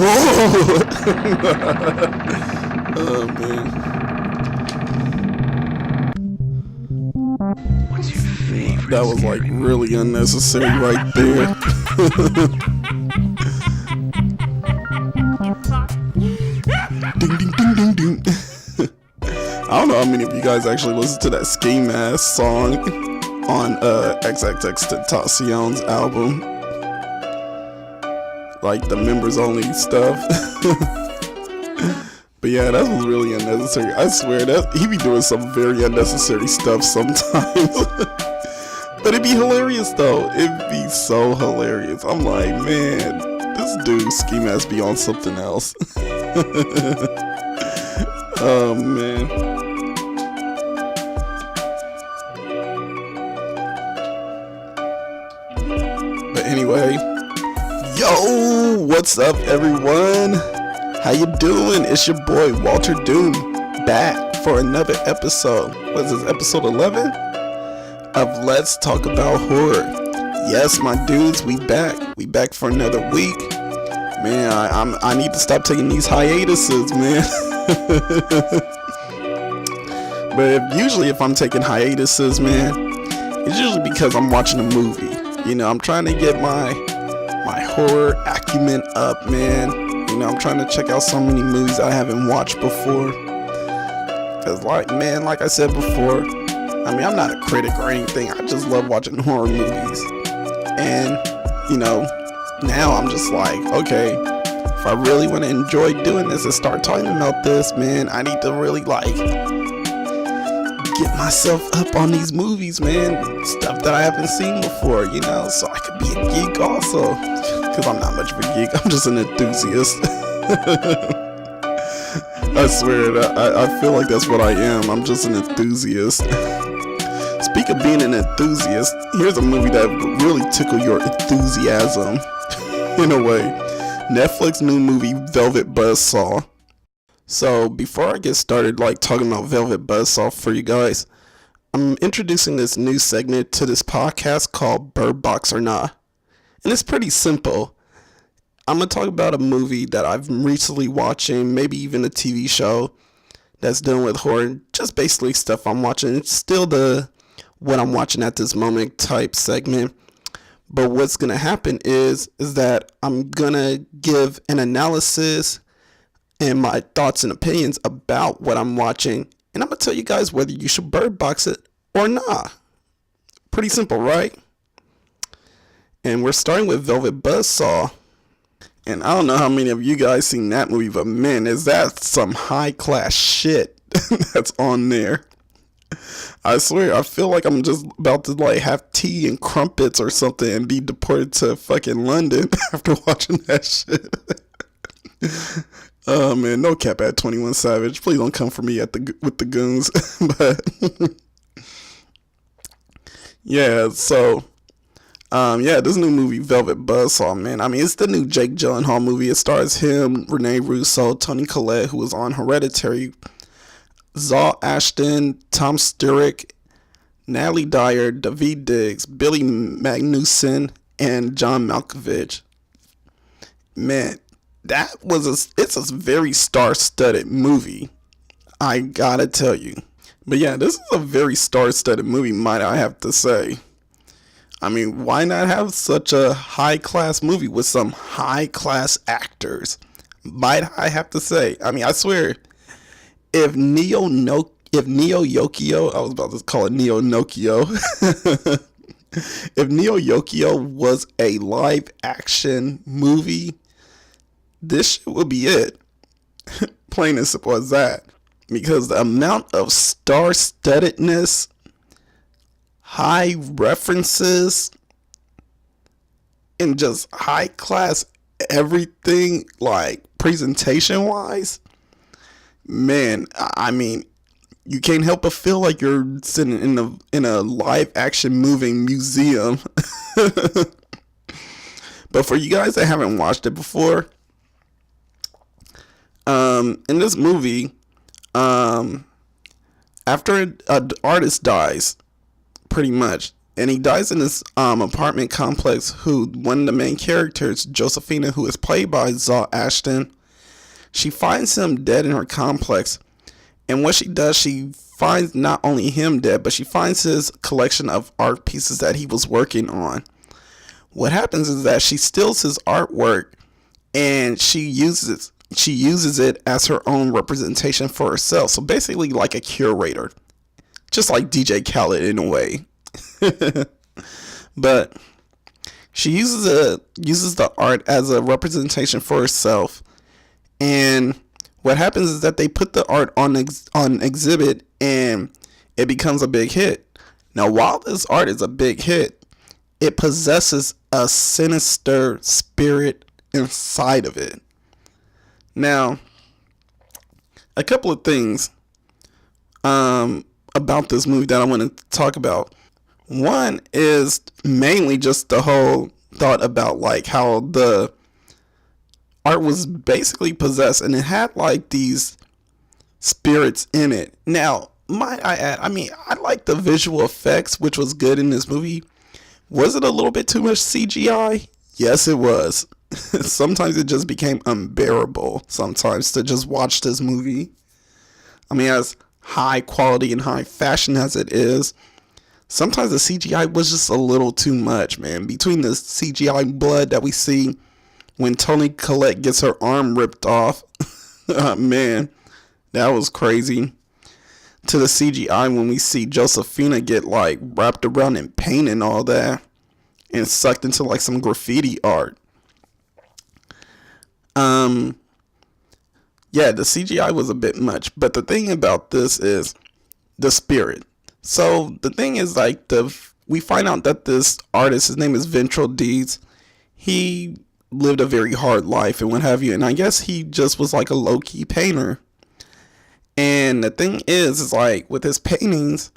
Oh man. What's your favorite? That was like really unnecessary right there. Ding ding ding ding ding. I don't know how many of you guys actually listen to that Ski Mask song on XXXTentacion's album. Like the members only stuff. But yeah, that was really unnecessary. I swear that he be doing some very unnecessary stuff sometimes. But it'd be hilarious though. It'd be so hilarious. I'm like, man, this dude Ski Mask be on something else. Oh man. But anyway, yo, what's up everyone? How you doing? It's your boy Walterdoom back for another episode. What is this, episode 11 of Let's Talk About Horror? Yes, my dudes, we back. We back for another week. Man, I need to stop taking these hiatuses, man. But usually if I'm taking hiatuses, man, it's usually because I'm watching a movie. You know, I'm trying to get my horror acumen up, man. You know, I'm trying to check out so many movies I haven't watched before. Cause like I said before, I mean, I'm not a critic or anything. I just love watching horror movies. And, you know, now I'm just like, okay, if I really want to enjoy doing this and start talking about this, man, I need to really like get myself up on these movies, man. Stuff that I haven't seen before, you know, so I could be a geek also. Because I'm not much of a geek, I'm just an enthusiast. I swear, I feel like that's what I am. I'm just an enthusiast. Speak of being an enthusiast, here's a movie that really tickle your enthusiasm. In a way. Netflix new movie, Velvet Buzzsaw. So, before I get started, like, talking about Velvet Buzzsaw for you guys, I'm introducing this new segment to this podcast called Bird Box or Not. And it's pretty simple. I'm going to talk about a movie that I've recently watching, maybe even a TV show that's dealing with horror, just basically stuff I'm watching. It's still the what I'm watching at this moment type segment. But what's going to happen is that I'm going to give an analysis and my thoughts and opinions about what I'm watching. And I'm going to tell you guys whether you should bird box it or not. Pretty simple, right? And we're starting with Velvet Buzzsaw. And I don't know how many of you guys seen that movie, but man, is that some high class shit that's on there. I swear, I feel like I'm just about to like have tea and crumpets or something and be deported to fucking London after watching that shit. Oh man, no cap at 21 Savage. Please don't come for me with the goons. But yeah, so this new movie Velvet Buzzsaw, man. I mean, it's the new Jake Gyllenhaal movie. It stars him, Rene Russo, Toni Collette, who was on Hereditary, Zaw Ashton, Tom Sturridge, Natalie Dyer, Daveed Diggs, Billy Magnussen, and John Malkovich. Man, it's a very star-studded movie, I gotta tell you. But yeah, this is a very star-studded movie, might I have to say. I mean, why not have such a high-class movie with some high-class actors? Might I have to say. I mean, I swear, if Neo Yokio, I was about to call it Neo Nokio. If Neo Yokio was a live-action movie, this shit would be it. Plain and simple as that. Because the amount of star-studdedness, high references, and just high-class everything, like presentation-wise, man, I mean, you can't help but feel like you're sitting in a live-action moving museum. But for you guys that haven't watched it before, in this movie, after an artist dies, pretty much, and he dies in this apartment complex. Who one of the main characters, Josephina, who is played by Zaw Ashton, she finds him dead in her complex. And what she does, she finds not only him dead, but she finds his collection of art pieces that he was working on. What happens is that she steals his artwork and she uses it as her own representation for herself. So basically like a curator. Just like DJ Khaled in a way. But she uses the art as a representation for herself. And what happens is that they put the art on exhibit and it becomes a big hit. Now, while this art is a big hit, it possesses a sinister spirit inside of it. Now, a couple of things about this movie that I want to talk about. One is mainly just the whole thought about like how the art was basically possessed and it had like these spirits in it. Now, might I add, I like the visual effects, which was good in this movie. Was it a little bit too much CGI? Yes, it was. Sometimes it just became unbearable sometimes to just watch this movie. As high quality and high fashion as it is, sometimes the CGI was just a little too much, man. Between the CGI blood that we see when Toni Collette gets her arm ripped off, man, that was crazy. To the CGI when we see Josephina get like wrapped around in paint and all that and sucked into like some graffiti art. Yeah, the CGI was a bit much, but the thing about this is the spirit. So the thing is like we find out that this artist, his name is Dees, he lived a very hard life and what have you, and I guess he just was like a low-key painter. And the thing is like with his paintings,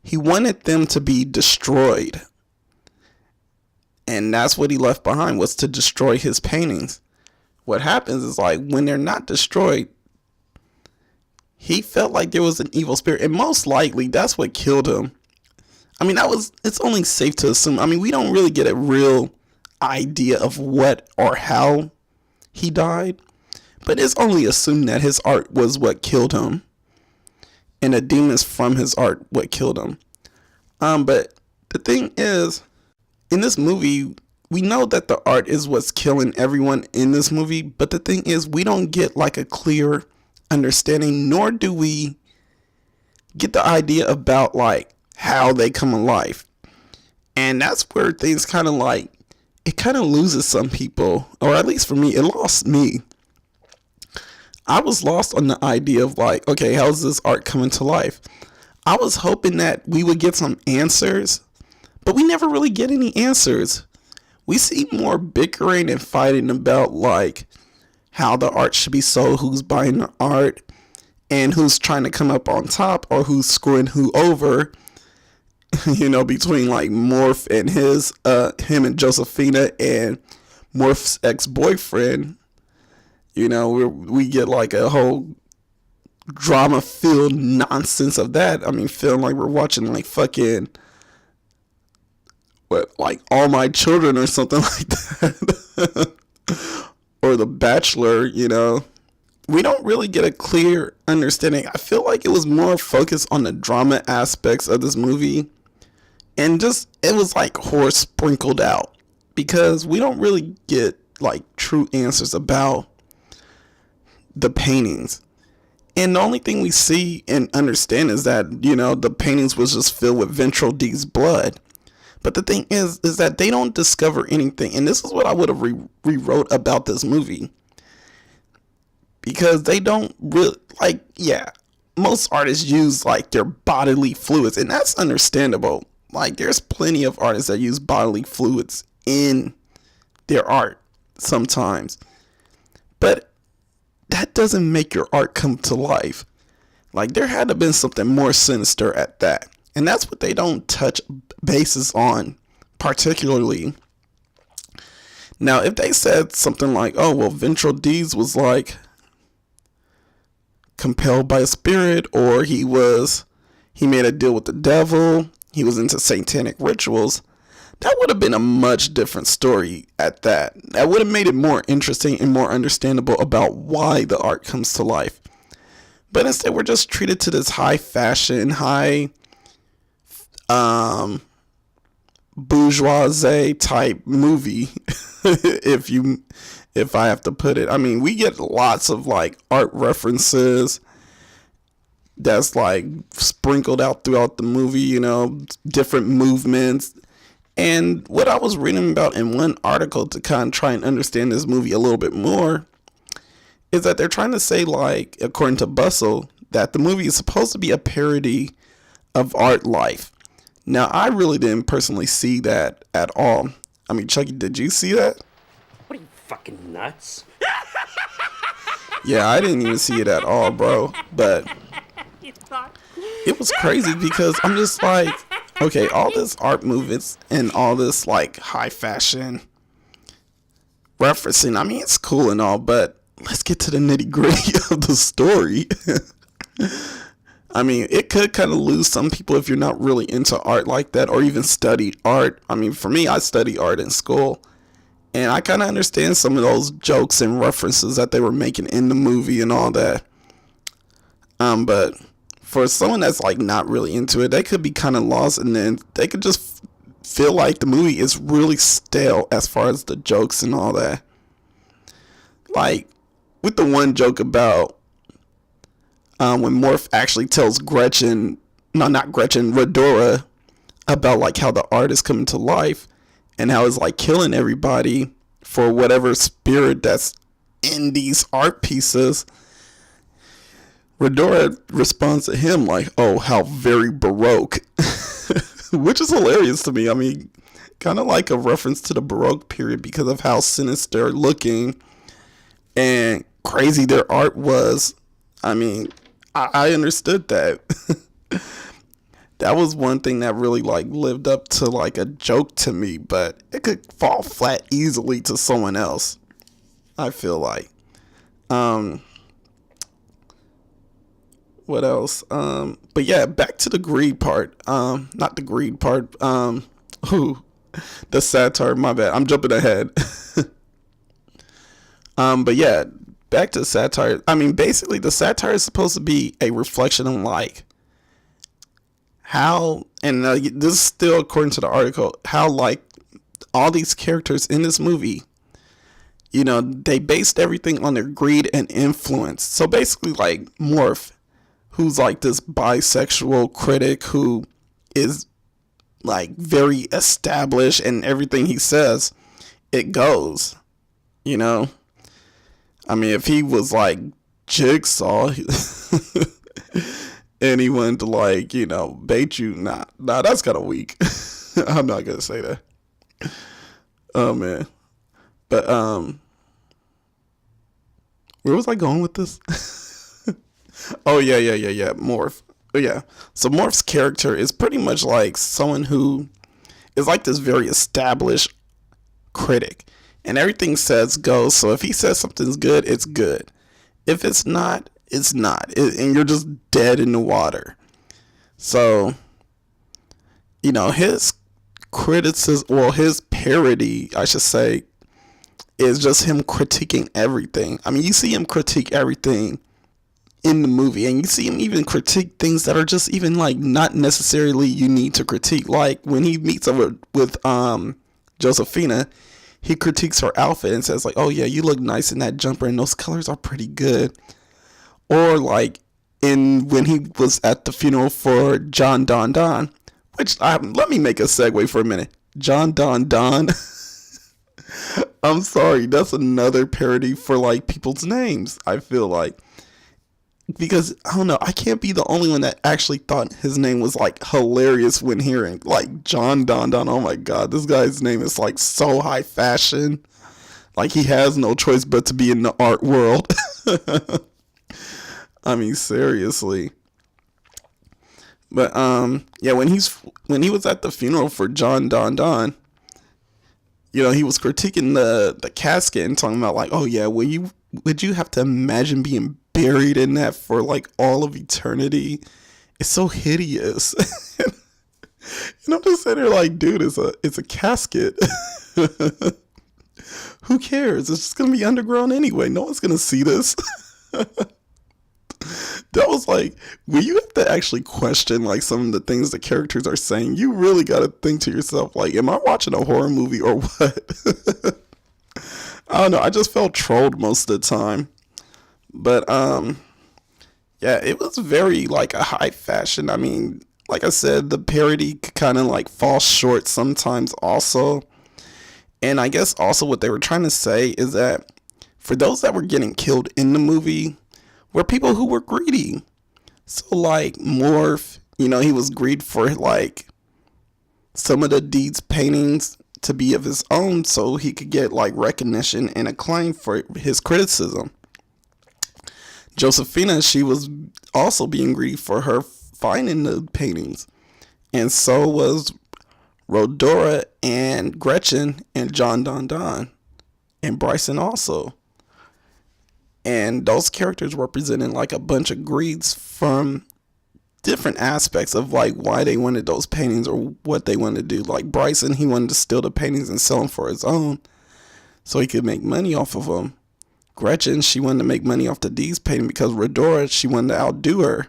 he wanted them to be destroyed. And that's what he left behind, was to destroy his paintings. What happens is like when they're not destroyed, he felt like there was an evil spirit, and most likely that's what killed him. It's only safe to assume. We don't really get a real idea of what or how he died, but it's only assumed that his art was what killed him, and the demons from his art what killed him. But the thing is, in this movie, we know that the art is what's killing everyone in this movie, but the thing is, we don't get like a clear understanding, nor do we get the idea about like how they come alive. And that's where things kind of like, it kind of loses some people, or at least for me, it lost me. I was lost on the idea of like, okay, how's this art coming to life? I was hoping that we would get some answers, but we never really get any answers. We see more bickering and fighting about like how the art should be sold, who's buying the art, and who's trying to come up on top, or who's screwing who over. Between like Morph and him and Josephina and Morph's ex-boyfriend. We get like a whole drama-filled nonsense of that. Feeling like we're watching like fucking like All My Children or something like that. Or The Bachelor, We don't really get a clear understanding. I feel like it was more focused on the drama aspects of this movie. And just, it was like horror sprinkled out. Because we don't really get like true answers about the paintings. And the only thing we see and understand is that, the paintings was just filled with Dees' blood. But the thing is that they don't discover anything. And this is what I would have rewrote about this movie. Because they don't really, most artists use, their bodily fluids. And that's understandable. There's plenty of artists that use bodily fluids in their art sometimes. But that doesn't make your art come to life. There had to have been something more sinister at that. And that's what they don't touch bases on, particularly. Now, if they said something like, oh, well, Dees was compelled by a spirit, or he made a deal with the devil, he was into satanic rituals, that would have been a much different story at that. That would have made it more interesting and more understandable about why the art comes to life. But instead, we're just treated to this high fashion, high bourgeoisie type movie, if I have to put it. I mean, we get lots of like art references that's like sprinkled out throughout the movie, you know, different movements. And what I was reading about in one article to kind of try and understand this movie a little bit more is that they're trying to say, like, according to Buzzsaw, that the movie is supposed to be a parody of art life. Now, I really didn't personally see that at all. I mean, Chucky, did you see that? What are you, fucking nuts? Yeah, I didn't even see it at all, bro. But it was crazy because I'm just like, okay, all this art movements and all this like high fashion referencing, I mean, it's cool and all, but let's get to the nitty gritty of the story. I mean, it could kind of lose some people if you're not really into art like that or even studied art. I mean, for me, I studied art in school, and I kind of understand some of those jokes and references that they were making in the movie and all that. But for someone that's like not really into it, they could be kind of lost, and then they could just feel like the movie is really stale as far as the jokes and all that. Like with the one joke about when Morph actually tells Redora about like how the art is coming to life and how it's like killing everybody for whatever spirit that's in these art pieces. Redora responds to him like, oh, how very Baroque, which is hilarious to me. I mean, kind of like a reference to the Baroque period because of how sinister looking and crazy their art was. I mean, I understood that. That was one thing that really like lived up to like a joke to me, but it could fall flat easily to someone else, I feel like. What else? But yeah, back to the greed part. Not the greed part. The satire. My bad. I'm jumping ahead. But yeah, back to the satire. I mean, basically, the satire is supposed to be a reflection on like how, and this is still according to the article, how like all these characters in this movie, you know, they based everything on their greed and influence. So basically, like Morph, who's like this bisexual critic who is like very established and everything he says, it goes, you know. I mean, if he was like Jigsaw and he wanted to like, you know, bait you, nah, that's kind of weak. I'm not going to say that. Oh man. But, where was I going with this? Oh, yeah. Morph. But yeah. So Morph's character is pretty much like someone who is like this very established critic. And everything says goes. So if he says something's good, it's good. If it's not, it's not. And you're just dead in the water. So, you know, his criticism, well, his parody, I should say, is just him critiquing everything. I mean, you see him critique everything in the movie, and you see him even critique things that are just even like not necessarily you need to critique. Like when he meets up with Josephina, he critiques her outfit and says like, oh yeah, you look nice in that jumper and those colors are pretty good. Or like when he was at the funeral for John Don Don, which let me make a segue for a minute. John Don Don. I'm sorry, that's another parody for like people's names, I feel like. Because, I don't know, I can't be the only one that actually thought his name was, like, hilarious when hearing, like, John Don Don. Oh, my God, this guy's name is, like, so high fashion. Like, he has no choice but to be in the art world. I mean, seriously. But, yeah, when he was at the funeral for John Don Don, you know, he was critiquing the casket and talking about, like, oh, yeah, would you have to imagine being buried in that for like all of eternity? It's so hideous. And I'm just sitting there like, dude, it's a casket. Who cares? It's just gonna be underground anyway. No one's gonna see this. That was like, when you have to actually question like some of the things the characters are saying, you really gotta think to yourself, like, am I watching a horror movie or what? I don't know. I just felt trolled most of the time. But yeah, it was very like a high fashion. I mean, like I said, the parody kind of like falls short sometimes also. And I guess also what they were trying to say is that for those that were getting killed in the movie were people who were greedy. So like Morph, he was greed for like some of the Dees paintings to be of his own so he could get like recognition and acclaim for his criticism. Josephina, she was also being greedy for her finding the paintings. And so was Rhodora and Gretchen and John Don Don and Bryson also. And those characters represented like a bunch of greeds from different aspects of like why they wanted those paintings or what they wanted to do. Like Bryson, he wanted to steal the paintings and sell them for his own so he could make money off of them. Gretchen, she wanted to make money off the Dees painting because Rhodora, she wanted to outdo her.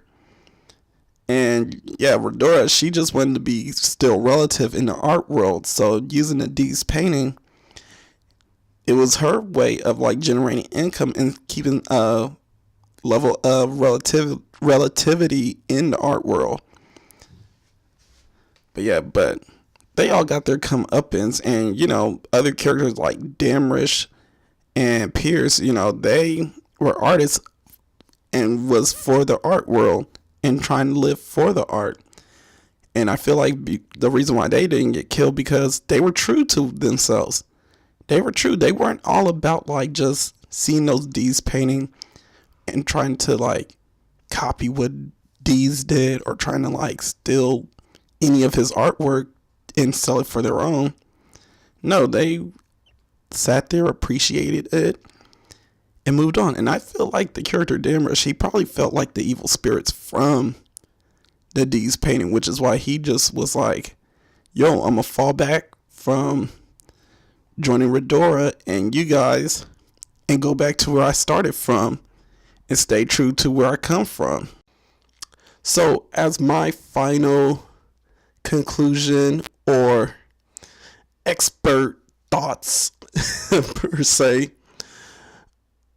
And yeah, Rhodora, she just wanted to be still relative in the art world. So using the Dees painting, it was her way of like generating income and keeping a level of relativity in the art world. But yeah, they all got their comeuppance, and other characters like Damrish and Pierce, they were artists and was for the art world and trying to live for the art. And I feel like the reason why they didn't get killed because they were true to themselves. They were true. They weren't all about like just seeing those Dees painting and trying to like copy what Dees did or trying to like steal any of his artwork and sell it for their own. No, they sat there, appreciated it, and moved on. And I feel like the character Damrish, he probably felt like the evil spirits from the Dees painting, which is why he just was like, yo, I'm gonna fall back from joining Rhodora and you guys and go back to where I started from and stay true to where I come from. So as my final conclusion or expert thoughts per se,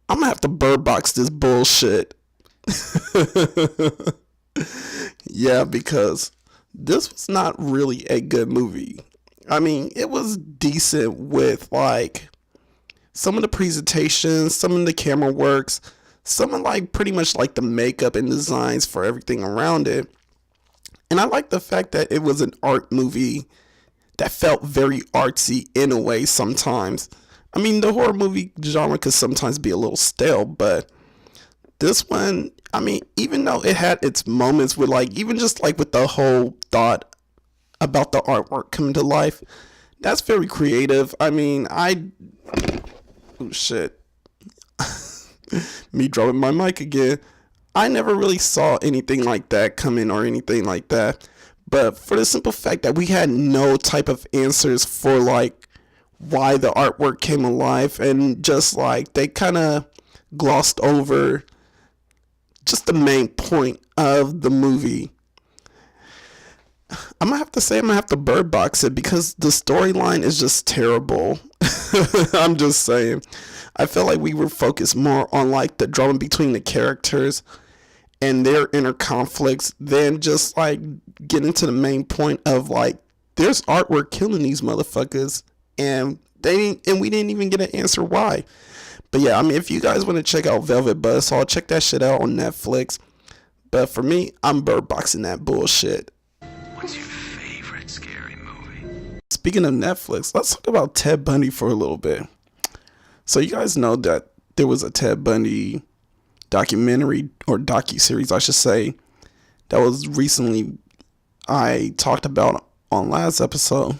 I'm gonna have to bird box this bullshit. Yeah, because this was not really a good movie. I mean, it was decent with like some of the presentations, some of the camera works, some of like pretty much like the makeup and designs for everything around it. And I like the fact that it was an art movie that felt very artsy in a way sometimes. I mean, the horror movie genre could sometimes be a little stale, but this one, I mean, even though it had its moments with like, even just like with the whole thought about the artwork coming to life, that's very creative. I mean, oh shit. Me dropping my mic again. I never really saw anything like that coming or anything like that. But for the simple fact that we had no type of answers for like why the artwork came alive, and just like they kind of glossed over just the main point of the movie. I'm gonna have to bird box it because the storyline is just terrible. I'm just saying. I felt like we were focused more on like the drama between the characters and their inner conflicts than just like getting to the main point of like there's artwork killing these motherfuckers, and we didn't even get an answer why. But yeah, I mean, if you guys want to check out Velvet Buzzsaw, check that shit out on Netflix. But for me, I'm bird boxing that bullshit. What's your favorite scary movie? Speaking of Netflix, let's talk about Ted Bundy for a little bit. So you guys know that there was a Ted Bundy documentary, or docu-series I should say, that was recently I talked about on last episode.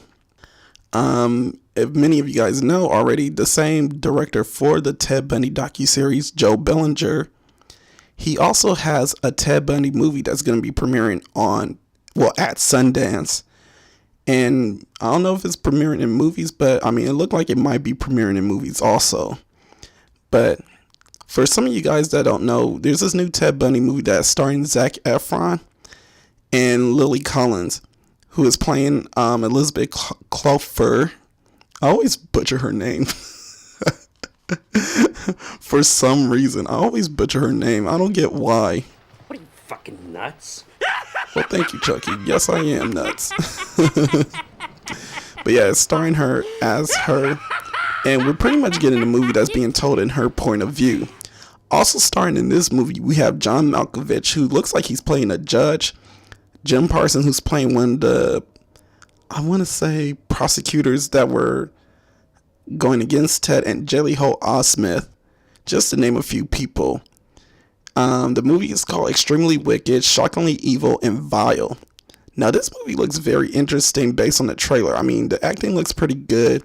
If many of you guys know already, the same director for the Ted Bundy docu-series, Joe Bellinger, he also has a Ted Bundy movie that's going to be premiering at Sundance And I don't know if it's premiering in movies, but I mean, it looked like it might be premiering in movies also. But for some of you guys that don't know, there's this new Ted Bundy movie that's starring Zac Efron and Lily Collins, who is playing Elizabeth Clover. I always butcher her name. For some reason, I always butcher her name. I don't get why. What are you, fucking nuts? Well, thank you, Chucky. Yes, I am nuts. But yeah, it's starring her as her. And we're pretty much getting a movie that's being told in her point of view. Also starring in this movie, we have John Malkovich, who looks like he's playing a judge. Jim Parsons, who's playing one of the, I want to say, prosecutors that were going against Ted, and Jelly Holt Osmith, just to name a few people. The movie is called Extremely Wicked, Shockingly Evil, and Vile. Now, this movie looks very interesting based on the trailer. I mean, the acting looks pretty good.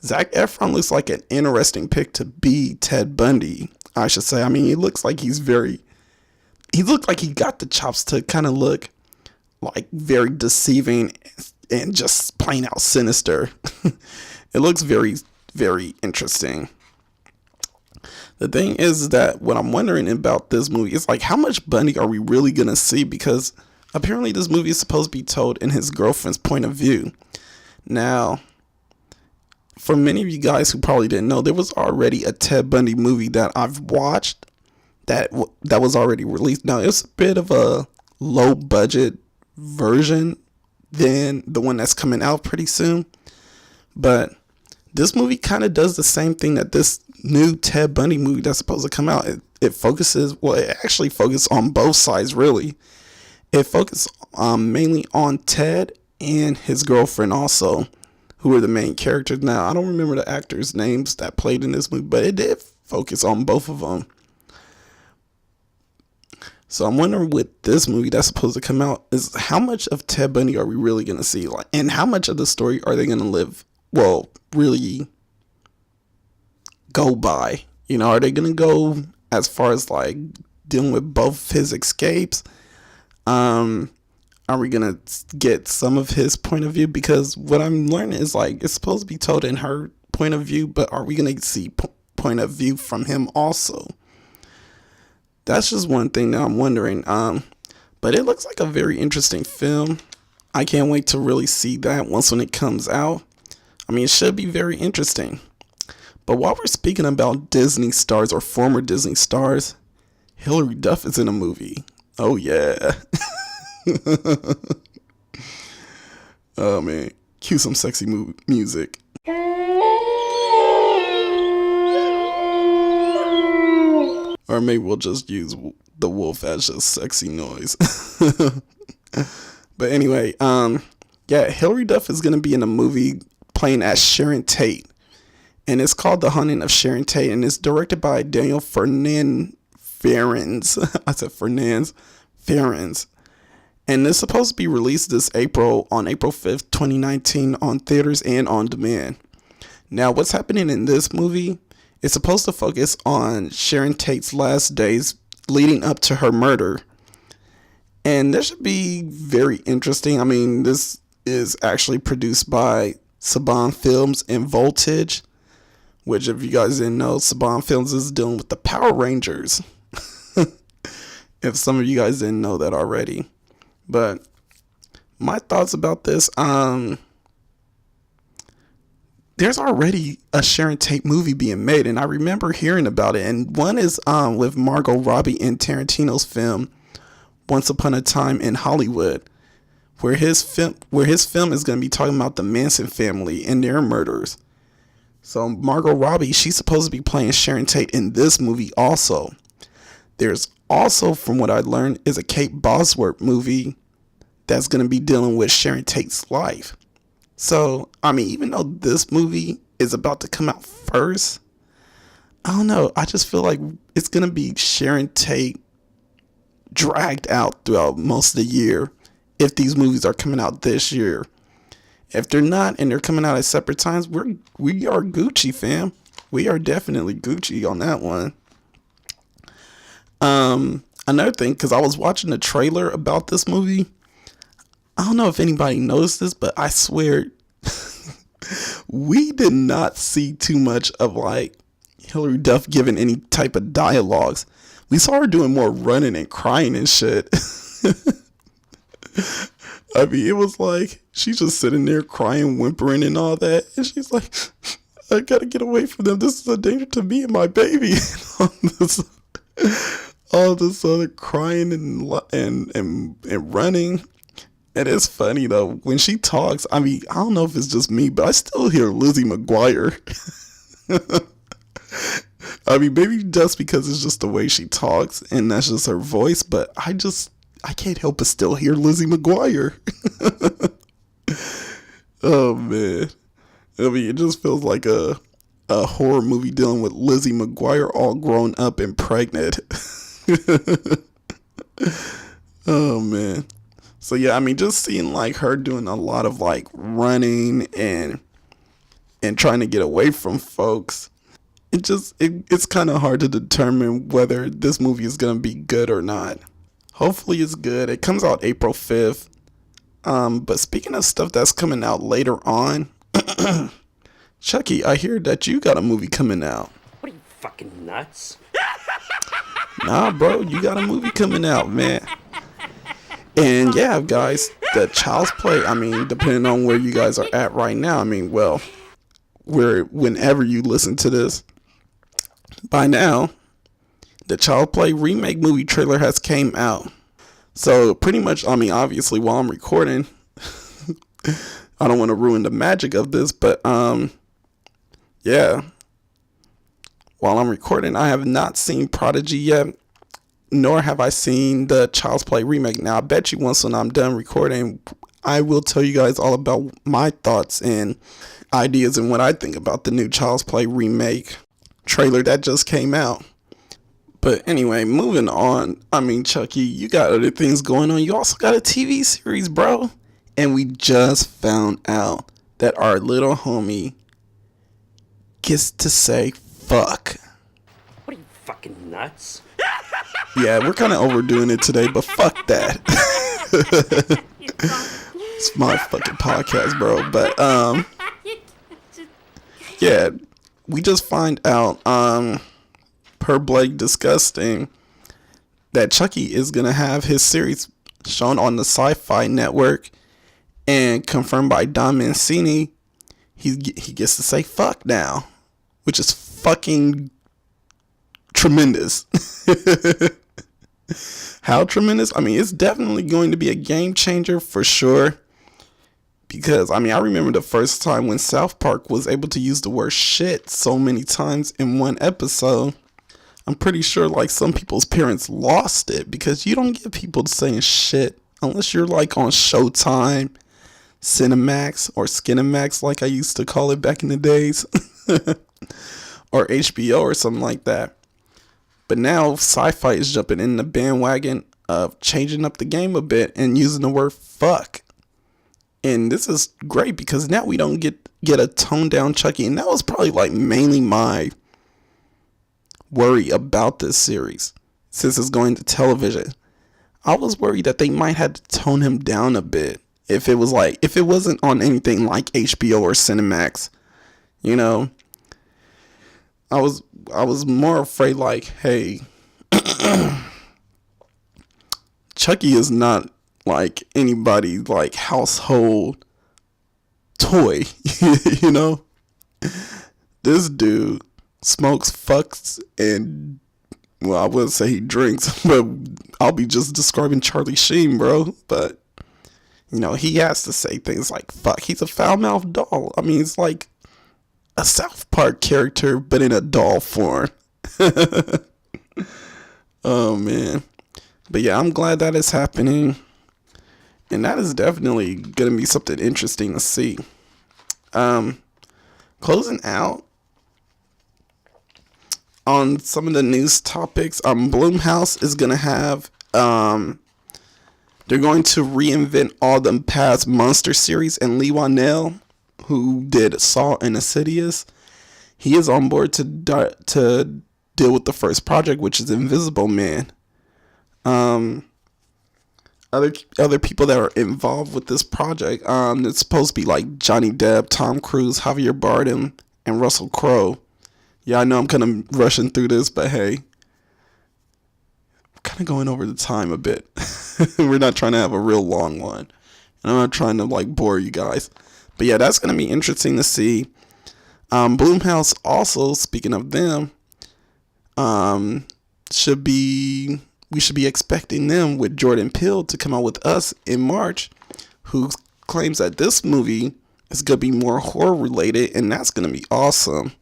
Zac Efron looks like an interesting pick to be Ted Bundy, I should say. I mean, he looks like he looked like he got the chops to kind of look like very deceiving and just plain out sinister. It looks very, very interesting. The thing is that what I'm wondering about this movie is like, how much Bundy are we really going to see? Because apparently this movie is supposed to be told in his girlfriend's point of view. Now, for many of you guys who probably didn't know, there was already a Ted Bundy movie that I've watched that was already released. Now, it's a bit of a low budget version than the one that's coming out pretty soon. But this movie kind of does the same thing that this new Ted Bundy movie that's supposed to come out. It actually focuses on both sides, really. It focuses mainly on Ted and his girlfriend also, who are the main characters. Now, I don't remember the actors' names that played in this movie, but it did focus on both of them. So I'm wondering with this movie that's supposed to come out is how much of Ted Bundy are we really going to see? Like, and how much of the story are they going to really go by? You know, are they going to go as far as like dealing with both his escapes? Are we going to get some of his point of view? Because what I'm learning is like, it's supposed to be told in her point of view, but are we going to see point of view from him also? That's just one thing that I'm wondering. But it looks like a very interesting film. I can't wait to really see that when it comes out. I mean, it should be very interesting. But while we're speaking about Disney stars or former Disney stars, Hilary Duff is in a movie. Oh, yeah. Oh, man. Cue some sexy music. Or maybe we'll just use the wolf as just sexy noise. But anyway, Hilary Duff is going to be in a movie playing as Sharon Tate. And it's called The Haunting of Sharon Tate. And it's directed by Daniel Ferrans. I said Ferrans. And it's supposed to be released on April 5th, 2019 on theaters and on demand. Now, what's happening in this movie? It's supposed to focus on Sharon Tate's last days leading up to her murder. And this should be very interesting. I mean, this is actually produced by Saban Films and Voltage, which, if you guys didn't know, Saban Films is dealing with the Power Rangers. If some of you guys didn't know that already. But my thoughts about this, there's already a Sharon Tate movie being made, and I remember hearing about it. And one is with Margot Robbie in Tarantino's film Once Upon a Time in Hollywood, where his film is going to be talking about the Manson family and their murders. So Margot Robbie, she's supposed to be playing Sharon Tate in this movie also. There's also, from what I learned, is a Kate Bosworth movie that's going to be dealing with Sharon Tate's life. So, I mean, even though this movie is about to come out first, I don't know. I just feel like it's going to be Sharon Tate dragged out throughout most of the year if these movies are coming out this year. If they're not and they're coming out at separate times, we are Gucci, fam. We are definitely Gucci on that one. Another thing, because I was watching the trailer about this movie, I don't know if anybody noticed this, but I swear we did not see too much of like Hilary Duff giving any type of dialogues. We saw her doing more running and crying and shit. I mean, it was like she's just sitting there crying, whimpering and all that. And she's like, I gotta get away from them. This is a danger to me and my baby. All this other crying and running. And it's funny though, when she talks, I mean, I don't know if it's just me, but I still hear Lizzie McGuire. I mean, maybe just because it's just the way she talks and that's just her voice, but I can't help but still hear Lizzie McGuire. Oh man. I mean, it just feels like a horror movie dealing with Lizzie McGuire all grown up and pregnant. Oh man. So yeah, I mean, just seeing like her doing a lot of like running and trying to get away from folks, it's kind of hard to determine whether this movie is gonna be good or not. Hopefully it's good. It comes out April 5th. But speaking of stuff that's coming out later on, Chucky, I hear that you got a movie coming out. What are you, fucking nuts? Nah, bro, you got a movie coming out, man. And yeah, guys, the Child's Play, I mean, depending on where you guys are at right now, I mean, well, whenever you listen to this, by now, the Child's Play remake movie trailer has came out. So pretty much, I mean, obviously while I'm recording, I don't want to ruin the magic of this, but yeah, while I'm recording, I have not seen Prodigy yet, nor have I seen the Child's Play remake. Now, I bet you once when I'm done recording, I will tell you guys all about my thoughts and ideas and what I think about the new Child's Play remake trailer that just came out. But anyway, moving on. I mean, Chucky, you got other things going on. You also got a TV series, bro. And we just found out that our little homie gets to say fuck. What are you, fucking nuts? Yeah, we're kind of overdoing it today, but fuck that. It's my fucking podcast, bro. But yeah, we just find out per Blake Disgusting that Chucky is gonna have his series shown on the Sci-Fi Network, and confirmed by Don Mancini, he gets to say fuck now, which is fucking tremendous. How tremendous? I mean, it's definitely going to be a game changer for sure. Because, I mean, I remember the first time when South Park was able to use the word shit so many times in one episode. I'm pretty sure, like, some people's parents lost it. Because you don't get people saying shit unless you're, like, on Showtime, Cinemax, or Skinemax, like I used to call it back in the days. Or HBO or something like that. But now, Sci-Fi is jumping in the bandwagon of changing up the game a bit and using the word fuck. And this is great because now we don't get a toned down Chucky. And that was probably like mainly my worry about this series. Since it's going to television, I was worried that they might have to tone him down a bit. If it wasn't on anything like HBO or Cinemax, you know, I was more afraid like, hey, Chucky is not like anybody like household toy. You know, this dude smokes, fucks, and well, I wouldn't say he drinks, but I'll be just describing Charlie Sheen, bro. But you know, he has to say things like fuck. He's a foul-mouthed doll. I mean, it's like a South Park character, but in a doll form. Oh man. But yeah, I'm glad that is happening. And that is definitely going to be something interesting to see. Closing out on some of the news topics, Blumhouse is going to have, they're going to reinvent all the past Monster series, and Lee Whannell, who did Saw and Insidious, he is on board to deal with the first project, which is Invisible Man. other people that are involved with this project. It's supposed to be like Johnny Depp, Tom Cruise, Javier Bardem, and Russell Crowe. Yeah, I know I'm kind of rushing through this, but hey, I'm kind of going over the time a bit. We're not trying to have a real long one, and I'm not trying to like bore you guys. But yeah, that's gonna be interesting to see. Blumhouse also, speaking of them, we should be expecting them with Jordan Peele to come out with Us in March, who claims that this movie is gonna be more horror related, and that's gonna be awesome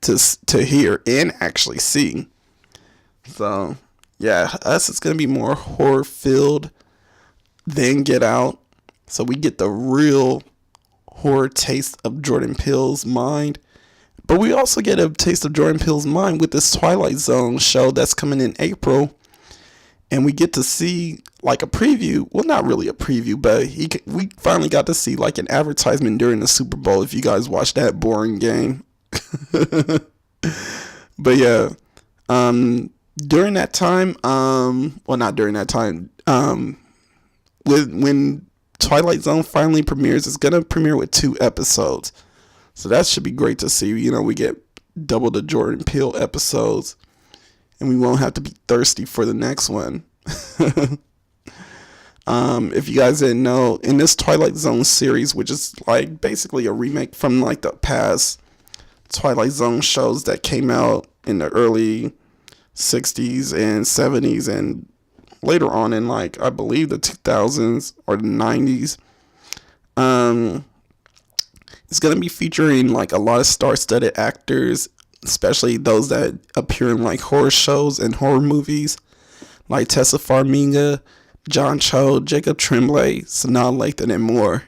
to hear and actually see. So yeah, Us is gonna be more horror filled than Get Out, so we get the real horror taste of Jordan Peele's mind. But we also get a taste of Jordan Peele's mind with this Twilight Zone show that's coming in April. And we get to see like a preview. Well, not really a preview, but we finally got to see like an advertisement during the Super Bowl. If you guys watched that boring game. But yeah, during that time, well, not during that time, when Twilight Zone finally premieres, it's gonna premiere with 2 episodes. So that should be great to see. You know, we get double the Jordan Peele episodes, and we won't have to be thirsty for the next one. If you guys didn't know, in this Twilight Zone series, which is like basically a remake from like the past Twilight Zone shows that came out in the early 60s and 70s and later on in like, I believe the 2000s or the 90s. It's going to be featuring like a lot of star-studded actors, especially those that appear in like horror shows and horror movies, like Tessa Farmiga, John Cho, Jacob Tremblay, Sanaa Lathan, and more.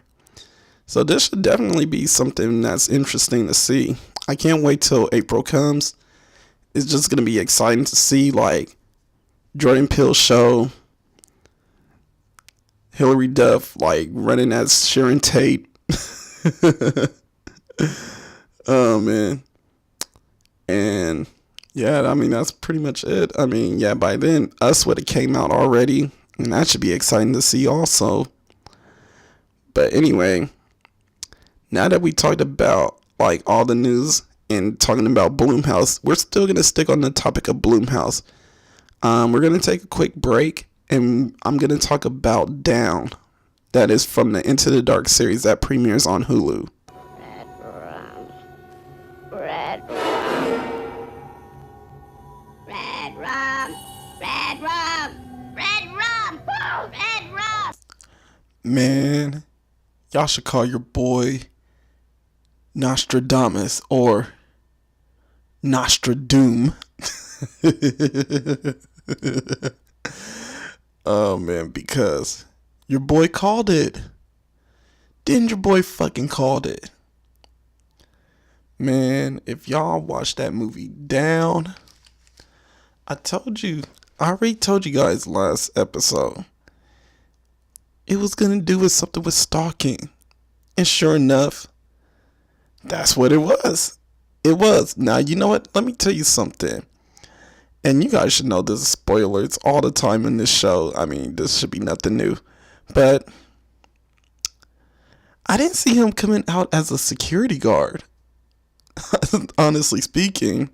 So this should definitely be something that's interesting to see. I can't wait till April comes. It's just going to be exciting to see like Jordan Peele show, Hilary Duff like running as Sharon Tate. Oh man. And yeah, I mean that's pretty much it. I mean, yeah, by then Us would have came out already, and that should be exciting to see also. But anyway, now that we talked about like all the news and talking about Blumhouse, we're still gonna stick on the topic of Blumhouse. We're gonna take a quick break, and I'm gonna talk about Down. That is from the Into the Dark series that premieres on Hulu. Red rum. Red rum. Red rum. Red rum. Red rum. Man, y'all should call your boy Nostradamus or Nostradoom. Oh man, because your boy called it. Didn't your boy fucking called it? Man, if y'all watch that movie Down, I already told you guys last episode, it was gonna do with something with stalking. And sure enough, that's what it was. It was. Now, you know what? Let me tell you something. And you guys should know this is spoilers all the time in this show. I mean, this should be nothing new. But I didn't see him coming out as a security guard. Honestly speaking.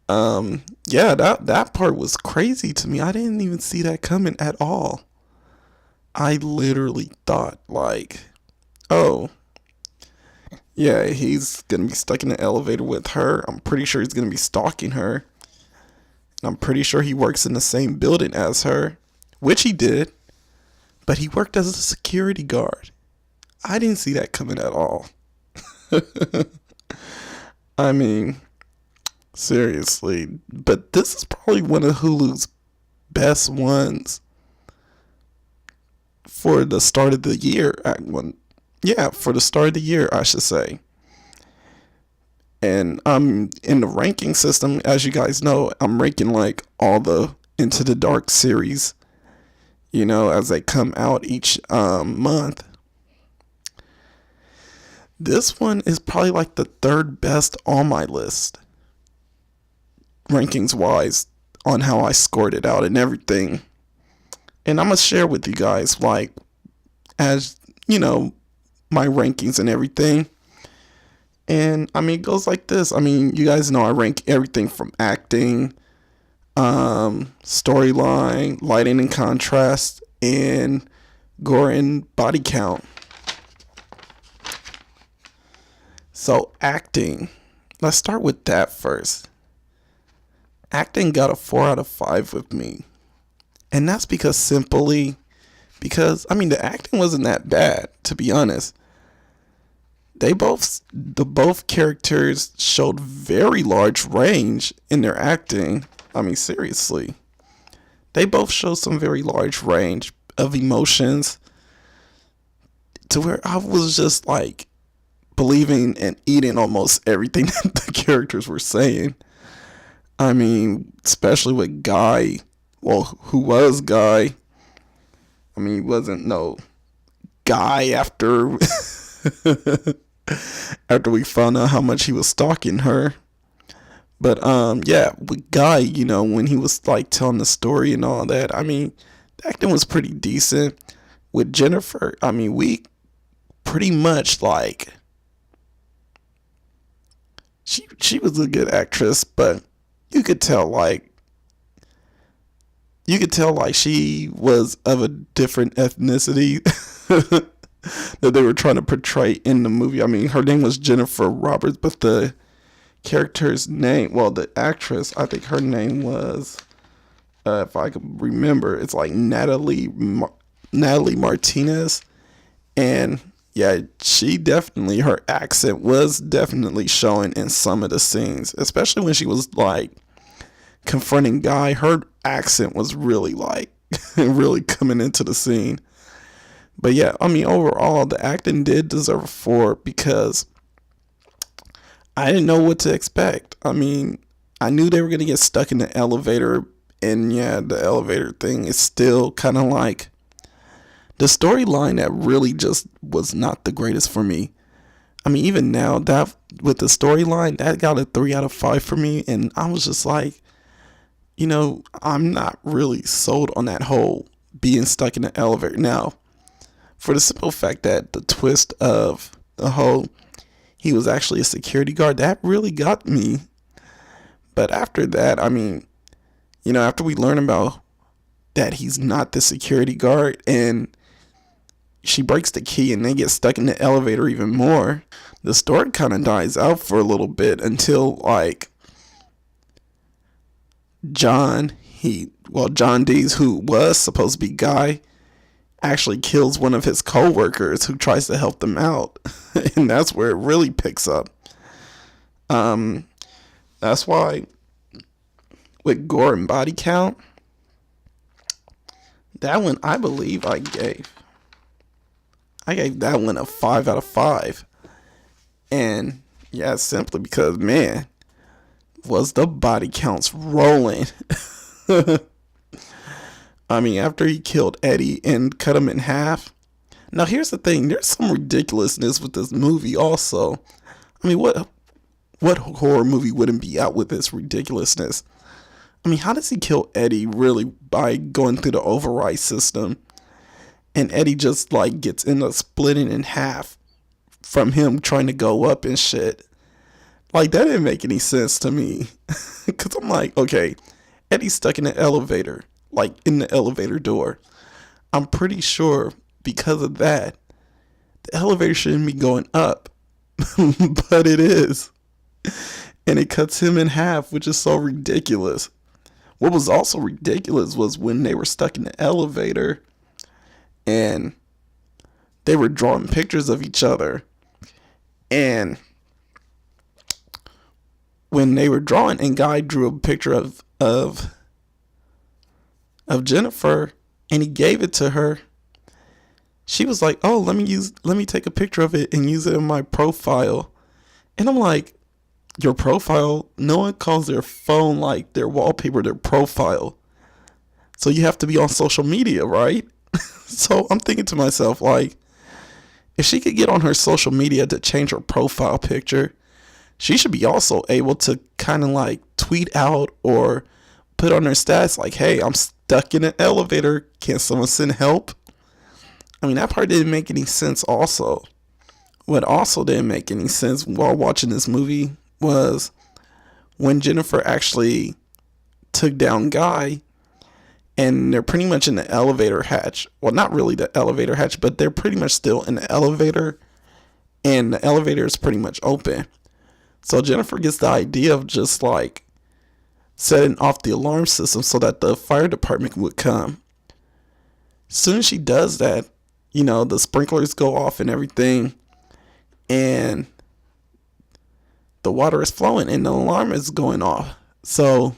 Yeah, that part was crazy to me. I didn't even see that coming at all. I literally thought like, oh, yeah, he's gonna be stuck in the elevator with her. I'm pretty sure he's gonna be stalking her. And I'm pretty sure he works in the same building as her, which he did, but he worked as a security guard. I didn't see that coming at all. I mean, seriously, but this is probably one of Hulu's best ones for the start of the year. For the start of the year, I should say. And I'm in the ranking system, as you guys know, I'm ranking like all the Into the Dark series, you know, as they come out each month. This one is probably like the third best on my list, rankings wise, on how I scored it out and everything. And I'm gonna share with you guys, like, as you know, my rankings and everything. And I mean, it goes like this. I mean, you guys know I rank everything from acting, storyline, lighting and contrast, and gore and body count. So acting, let's start with that first. Acting got a 4 out of 5 with me. And that's because I mean, the acting wasn't that bad, to be honest. The both characters showed very large range in their acting. I mean, seriously. They both showed some very large range of emotions to where I was just like believing and eating almost everything that the characters were saying. I mean, especially with Guy, who was Guy. I mean, he wasn't no guy after after we found out how much he was stalking her. But yeah, with Guy, you know, when he was like telling the story and all that, I mean, the acting was pretty decent. With Jennifer, I mean, we pretty much like she was a good actress, but you could tell like she was of a different ethnicity that they were trying to portray in the movie. I mean, her name was Jennifer Roberts, but the character's name, well, the actress, I think her name was, if I could remember, it's like Natalie Martinez. And yeah, her accent was definitely showing in some of the scenes, especially when she was like confronting Guy. Her accent was really like really coming into the scene. But yeah, I mean, overall, the acting did deserve a 4 because I didn't know what to expect. I mean, I knew they were going to get stuck in the elevator. And yeah, the elevator thing is still kind of like the storyline that really just was not the greatest for me. I mean, even now, that with the storyline, that got a 3 out of 5 for me. And I was just like, you know, I'm not really sold on that whole being stuck in the elevator. Now, for the simple fact that the twist of the whole, he was actually a security guard, that really got me. But after that, I mean, you know, after we learn about that he's not the security guard and she breaks the key and they get stuck in the elevator even more, the story kind of dies out for a little bit until like John Dees, who was supposed to be Guy, actually kills one of his co-workers who tries to help them out. And that's where it really picks up. That's why with gore and body count, that one I believe I gave that one a 5 out of 5. And yeah, simply because, man, was the body counts rolling. I mean, after he killed Eddie and cut him in half. Now, here's the thing. There's some ridiculousness with this movie also. I mean, what horror movie wouldn't be out with this ridiculousness? I mean, how does he kill Eddie really by going through the override system? And Eddie just like gets ended up splitting in half from him trying to go up and shit. Like, that didn't make any sense to me. Because I'm like, okay, Eddie's stuck in the elevator, like in the elevator door. I'm pretty sure because of that, the elevator shouldn't be going up. But it is. And it cuts him in half, which is so ridiculous. What was also ridiculous was when they were stuck in the elevator and they were drawing pictures of each other. And when they were drawing and Guy drew a picture of Jennifer and he gave it to her, she was like, oh, let me take a picture of it and use it in my profile. And I'm like, your profile? No one calls their phone, like their wallpaper, their profile. So you have to be on social media, right? So I'm thinking to myself, like, if she could get on her social media to change her profile picture, she should be also able to kind of like tweet out or put on her stats like, hey, I'm stuck in an elevator. Can someone send help? I mean, that part didn't make any sense also. What also didn't make any sense while watching this movie was when Jennifer actually took down Guy, and they're pretty much in the elevator hatch. Well, not really the elevator hatch, but they're pretty much still in the elevator, and the elevator is pretty much open. So Jennifer gets the idea of just like setting off the alarm system so that the fire department would come. As soon as she does that, you know, the sprinklers go off and everything, and the water is flowing and the alarm is going off. So,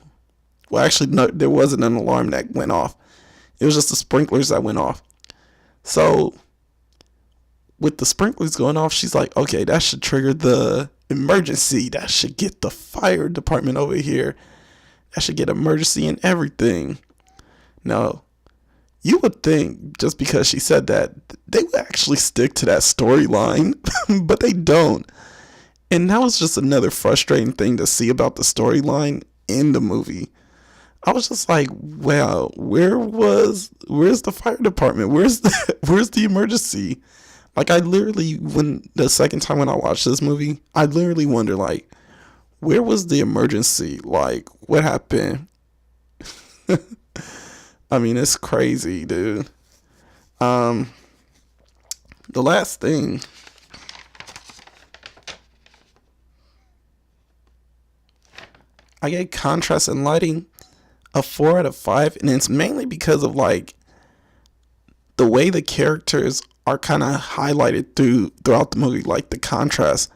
well, actually, no, there wasn't an alarm that went off. It was just the sprinklers that went off. So, with the sprinklers going off, she's like, okay, that should trigger the emergency. That should get the fire department over here. That should get emergency and everything. Now, you would think just because she said that, they would actually stick to that storyline, but they don't. And that was just another frustrating thing to see about the storyline in the movie. I was just like, wow, where's the fire department? Where's the emergency? Like, I literally, the second time when I watched this movie, I literally wonder, like, where was the emergency? Like, what happened? I mean, it's crazy, dude. The last thing. I gave contrast and lighting a 4 out of 5, and it's mainly because of like the way the characters are kind of highlighted throughout the movie, like the contrast.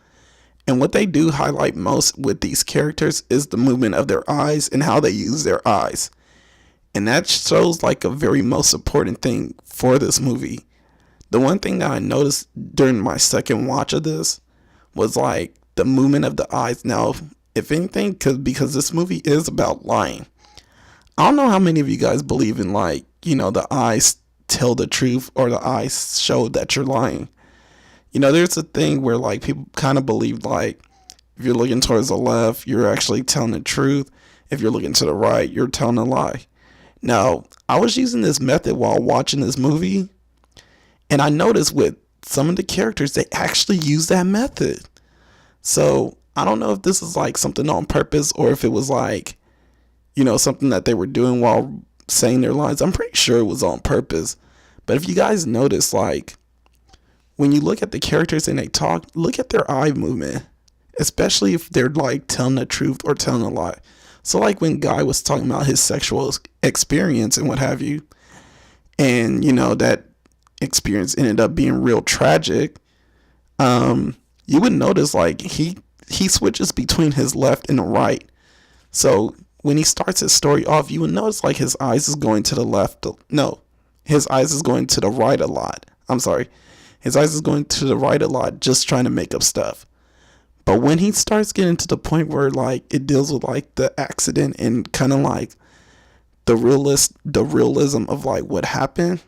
And what they do highlight most with these characters is the movement of their eyes and how they use their eyes. And that shows like a very most important thing for this movie. The one thing that I noticed during my second watch of this was like the movement of the eyes. Now, if anything, because this movie is about lying. I don't know how many of you guys believe in like, you know, the eyes tell the truth or the eyes show that you're lying. You know, there's a thing where like people kind of believe like if you're looking towards the left, you're actually telling the truth. If you're looking to the right, you're telling a lie. Now, I was using this method while watching this movie, and I noticed with some of the characters, they actually use that method. So, I don't know if this is like something on purpose or if it was like, you know, something that they were doing while saying their lines. I'm pretty sure it was on purpose. But if you guys notice, like, when you look at the characters and they talk, look at their eye movement, especially if they're like telling the truth or telling a lie. So like when Guy was talking about his sexual experience and what have you, and you know that experience ended up being real tragic, you would notice like he switches between his left and the right. So when he starts his story off, you would notice like his eyes is going to the left. No, his eyes is going to the right a lot. I'm sorry. His eyes is going to the right a lot, just trying to make up stuff. But when he starts getting to the point where like it deals with like the accident and kind of like the realism of like what happened,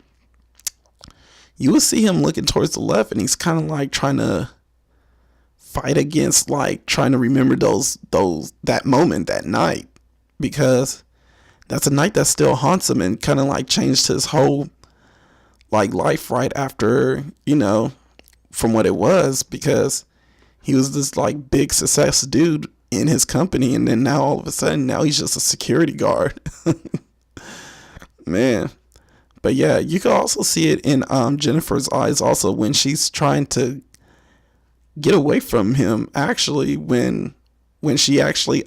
you will see him looking towards the left, and he's kind of like trying to fight against like trying to remember that moment, that night, because that's a night that still haunts him and kind of like changed his whole like life right after, you know, from what it was, because he was this like big success dude in his company, and then now all of a sudden now he's just a security guard. Man. But yeah, you can also see it in Jennifer's eyes also when she's trying to get away from him, actually, when she actually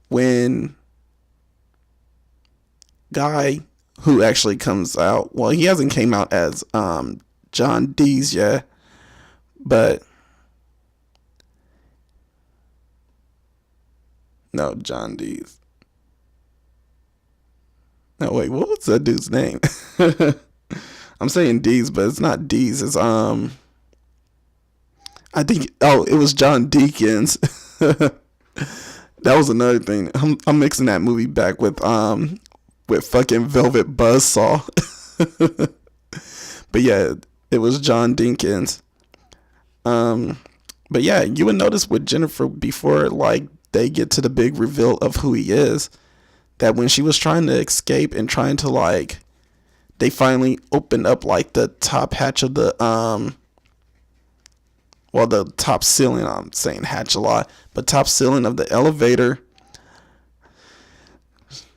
when Guy, who actually comes out, well, he hasn't came out as John Dees yet, but no, John Dees. No, wait, what was that dude's name? I'm saying Dees, but it's not Dees. It's I think it was John Deakins. That was another thing. I'm mixing that movie back with fucking Velvet Buzzsaw. But yeah, it was John Dinkins. But yeah, you would notice with Jennifer before like they get to the big reveal of who he is, that when she was trying to escape and trying to like, they finally opened up like the top hatch of the the top ceiling, I'm saying hatch a lot, but top ceiling of the elevator.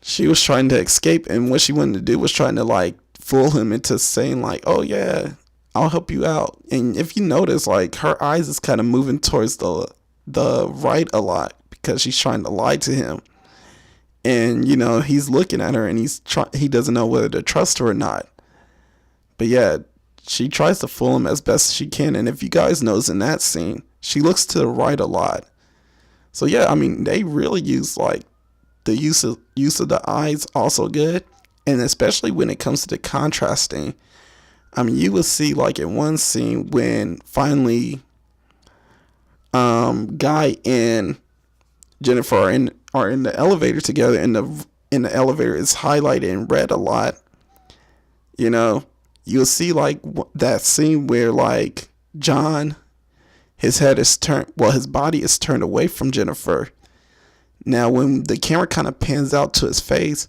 She was trying to escape, and what she wanted to do was trying to like fool him into saying like, oh yeah, I'll help you out. And if you notice, like, her eyes is kind of moving towards the right a lot because she's trying to lie to him. And you know, he's looking at her and he doesn't know whether to trust her or not. But yeah, she tries to fool him as best she can. And if you guys notice in that scene, she looks to the right a lot. So yeah, I mean, they really use like the use of the eyes also good. And especially when it comes to the contrasting. I mean, you will see like in one scene when finally Guy and Jennifer are in the elevator together, and the elevator is highlighted in red a lot. You know, you'll see like that scene where like John, his head is turned, well, his body is turned away from Jennifer. Now when the camera kind of pans out to his face,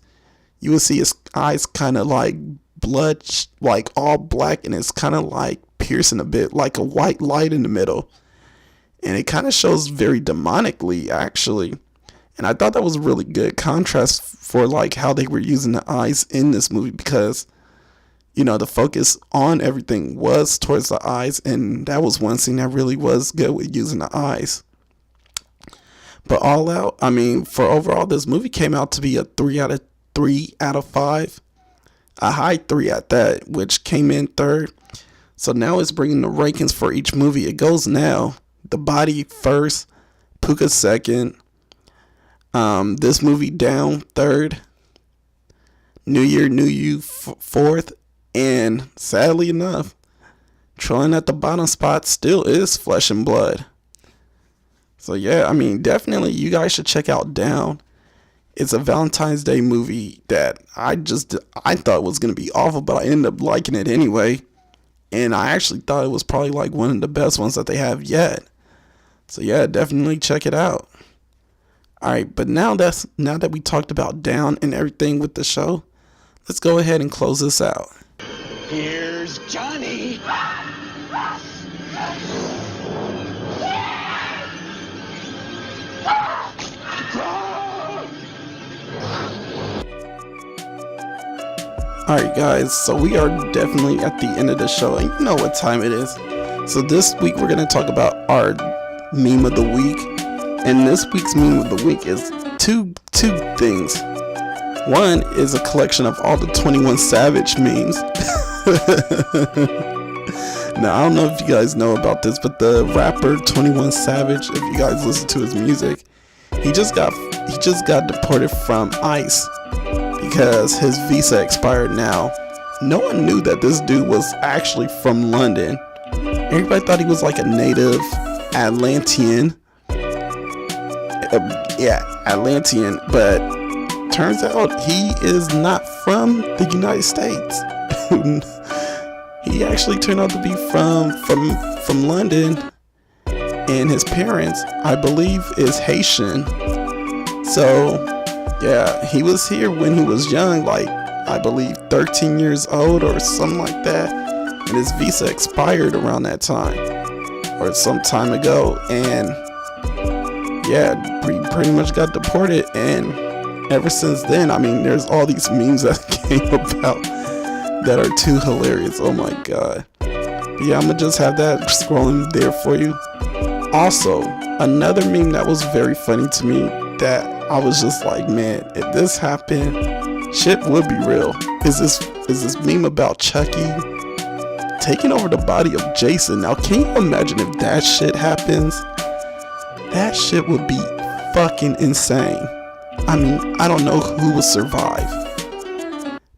you will see his eyes kind of like blood, like all black, and it's kind of like piercing a bit, like a white light in the middle. And it kind of shows very demonically, actually. And I thought that was a really good contrast for like how they were using the eyes in this movie, because, you know, the focus on everything was towards the eyes, and that was one scene that really was good with using the eyes. But all out, I mean, for overall, this movie came out to be a 3 out of 5, a high 3 at that, which came in third. So now it's bringing the rankings for each movie. It goes now: The Body first, Puka second, this movie Down third, New Year, New You fourth, and sadly enough, trailing at the bottom spot still is Flesh and Blood. So yeah, I mean, definitely you guys should check out Down. It's a Valentine's Day movie that I thought was going to be awful, but I ended up liking it anyway. And I actually thought it was probably like one of the best ones that they have yet. So yeah, definitely check it out. Alright, but now that we talked about Down and everything with the show, let's go ahead and close this out. Here's Johnny. Alright guys, so we are definitely at the end of the show, and you know what time it is. So this week we're going to talk about our meme of the week. And this week's meme of the week is two things. One is a collection of all the 21 Savage memes. Now, I don't know if you guys know about this, but the rapper 21 Savage, if you guys listen to his music, he just got deported from ICE because his visa expired now. No one knew that this dude was actually from London. Everybody thought he was like a native Atlantean. Atlantean, but turns out he is not from the United States. He actually turned out to be from London, and his parents, I believe, is Haitian. So yeah, he was here when he was young, like I believe 13 years old or something like that, and his visa expired around that time or some time ago, and yeah, he pretty much got deported. And ever since then, I mean, there's all these memes that came about that are too hilarious. Oh my god. But yeah, I'm gonna just have that scrolling there for you. Also, another meme that was very funny to me that I was just like, man, if this happened, shit would be real. Is this meme about Chucky taking over the body of Jason? Now, can you imagine if that shit happens? That shit would be fucking insane. I mean, I don't know who would survive,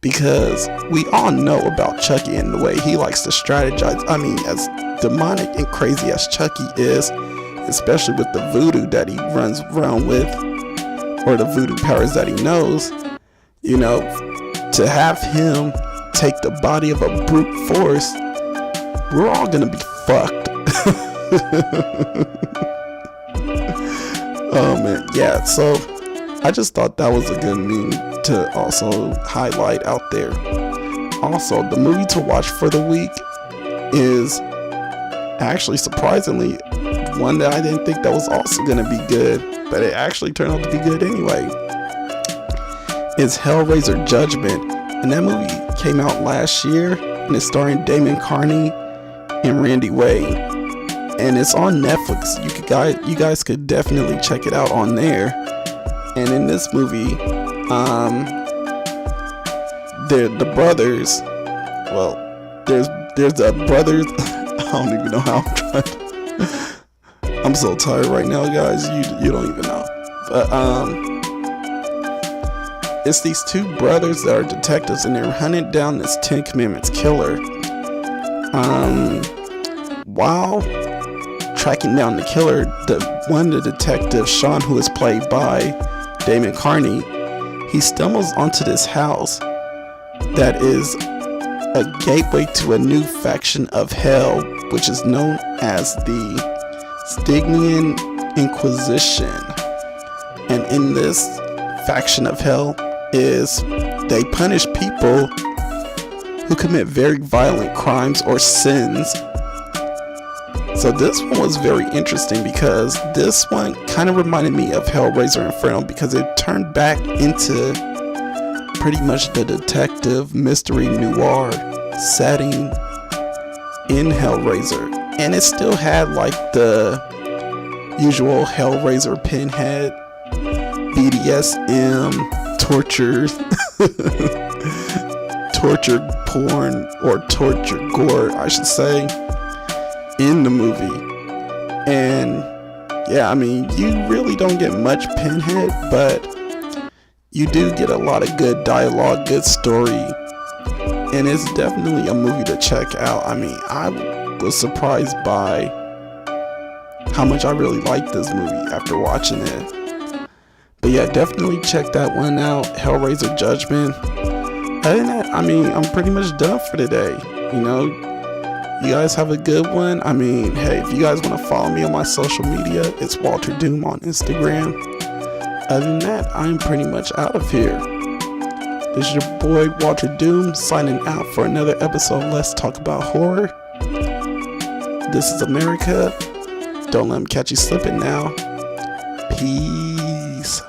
because we all know about Chucky and the way he likes to strategize. I mean, as demonic and crazy as Chucky is, especially with the voodoo that he runs around with, or the voodoo powers that he knows, you know, to have him take the body of a brute force, we're all gonna be fucked. Oh man, yeah, so I just thought that was a good meme to also highlight out there. Also, the movie to watch for the week is actually surprisingly one that I didn't think that was also going to be good, but it actually turned out to be good anyway. It's Hellraiser Judgment, and that movie came out last year, and it's starring Damon Carney and Randy Wade, and it's on Netflix. You guys could definitely check it out on there. And in this movie, the brothers. Well, there's the brothers. I don't even know how I'm trying to. I'm so tired right now, guys. You don't even know. But it's these two brothers that are detectives, and they're hunting down this Ten Commandments killer. While tracking down the killer, the detective, Sean, who is played by Damon Carney, he stumbles onto this house that is a gateway to a new faction of hell, which is known as the Stygian Inquisition. And in this faction of hell they punish people who commit very violent crimes or sins. So this one was very interesting because this one kind of reminded me of Hellraiser Inferno, because it turned back into pretty much the detective mystery noir setting in Hellraiser, and it still had like the usual Hellraiser pinhead, BDSM, torture porn, or torture gore, I should say, in the movie. And yeah, I mean, you really don't get much pinhead, but you do get a lot of good dialogue, good story, and it's definitely a movie to check out. I mean, I was surprised by how much I really liked this movie after watching it. But yeah, definitely check that one out, Hellraiser Judgment. Other than that, I mean, I'm pretty much done for today. You know, you guys have a good one. I mean, hey, if you guys want to follow me on my social media, it's Walterdoom on Instagram. Other than that, I'm pretty much out of here. This is your boy Walterdoom signing out for another episode of Let's Talk About Horror. This is America. Don't let them catch you slipping now. Peace.